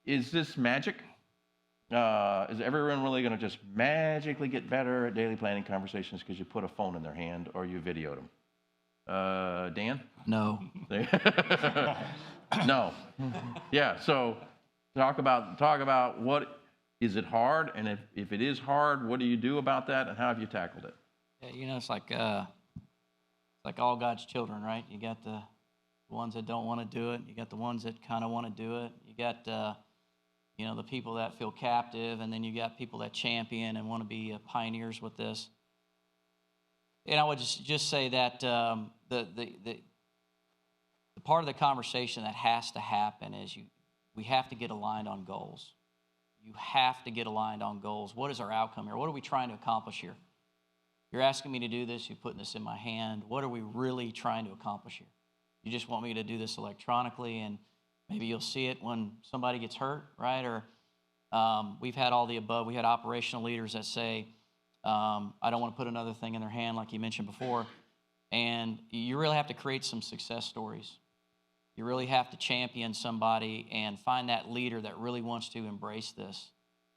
Is this magic? Is everyone really going to just magically get better at daily planning conversations because you put a phone in their hand or you videoed them? Dan? No. No. Yeah. So talk about what is it hard, and if it is hard, what do you do about that, and how have you tackled it? Yeah, you know, it's like all God's children, right? You got the ones that don't want to do it. You got the ones that kind of want to do it. You got you know, the people that feel captive, and then you got people that champion and want to be pioneers with this. And I would just say that the part of the conversation that has to happen is we have to get aligned on goals. You have to get aligned on goals. What is our outcome here? What are we trying to accomplish here? You're asking me to do this. You're putting this in my hand. What are we really trying to accomplish here? You just want me to do this electronically, and maybe you'll see it when somebody gets hurt, right? Or we've had all the above. We had operational leaders that say, I don't want to put another thing in their hand, like you mentioned before. And you really have to create some success stories. You really have to champion somebody and find that leader that really wants to embrace this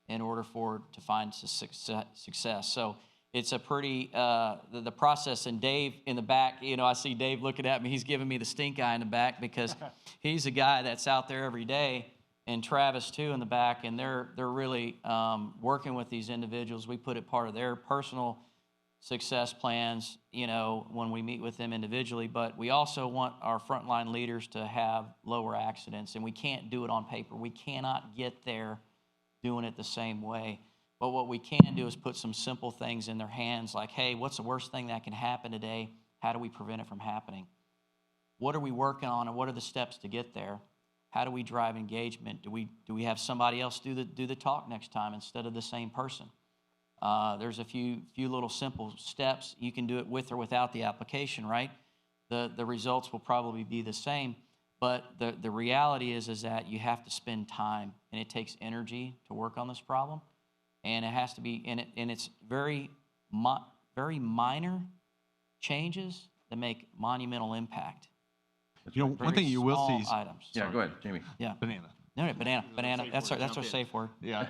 in order to find success. So it's a pretty, the process, and Dave in the back, you know, I see Dave looking at me. He's giving me the stink eye in the back because he's a guy that's out there every day, and Travis too in the back, and they're really working with these individuals. We put it part of their personal success plans, you know, when we meet with them individually, but we also want our frontline leaders to have lower accidents, and we can't do it on paper. We cannot get there doing it the same way. But what we can do is put some simple things in their hands, like, hey, what's the worst thing that can happen today? How do we prevent it from happening? What are we working on, and what are the steps to get there? How do we drive engagement? Do we have somebody else do the talk next time instead of the same person? There's a few little simple steps. You can do it with or without the application, right? The results will probably be the same, but the reality is that you have to spend time, and it takes energy to work on this problem, and it has to be, and it's very minor changes that make monumental impact. You know, one thing you will see is items. Yeah, go ahead, Jamie. Yeah, banana. No, banana. That's our safe word. Yeah.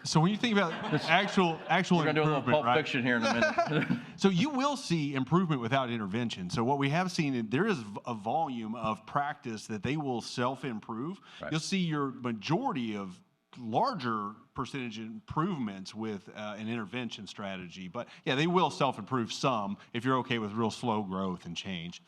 So when you think about actual We're going to do a little improvement, Pulp right? Fiction here in a minute. So you will see improvement without intervention. So what we have seen, there is a volume of practice that they will self-improve. Right. You'll see your majority of larger percentage improvements with an intervention strategy. But yeah, they will self-improve some if you're okay with real slow growth and change.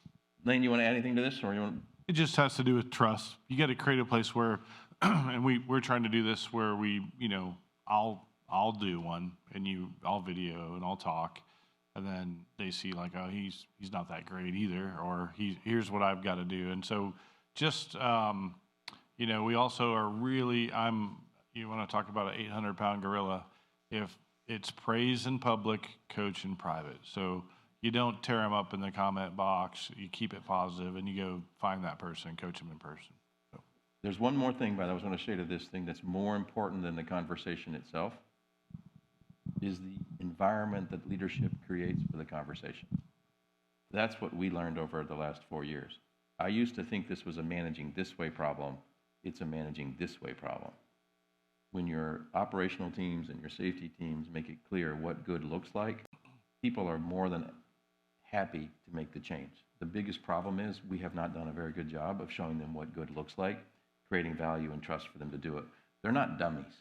Lane, you want to add anything to this, or you want? It just has to do with trust. You got to create a place where, and we're trying to do this where we, you know, I'll do one, and I'll video and I'll talk, and then they see like, oh, he's not that great either, or here's what I've got to do. And so just you know, we also are really, you want to talk about an 800-pound gorilla, if it's praise in public, coach in private. So you don't tear them up in the comment box. You keep it positive, and you go find that person, coach them in person. So. There's one more thing, but I was going to say to this thing that's more important than the conversation itself is the environment that leadership creates for the conversation. That's what we learned over the last 4 years. I used to think this was a managing this way problem. It's a managing this way problem. When your operational teams and your safety teams make it clear what good looks like, people are more than happy to make the change. The biggest problem is we have not done a very good job of showing them what good looks like, creating value and trust for them to do it. They're not dummies.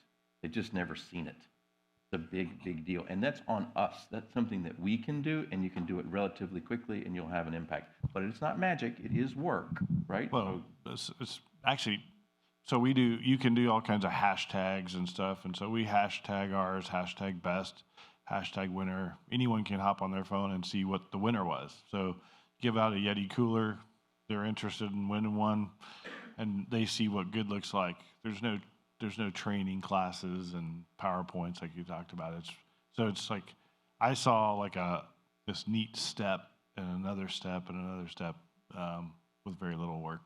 They've just never seen it. It's a big, big deal. And that's on us. That's something that we can do, and you can do it relatively quickly, and you'll have an impact. But it's not magic. It is work, right? Well, it's actually, so you can do all kinds of hashtags and stuff. And so we hashtag ours, hashtag best, hashtag winner. Anyone can hop on their phone and see what the winner was. So give out a Yeti cooler. They're interested in winning one, and they see what good looks like. There's no training classes and PowerPoints like you talked about. It's like I saw like this neat step and another step and another step with very little work.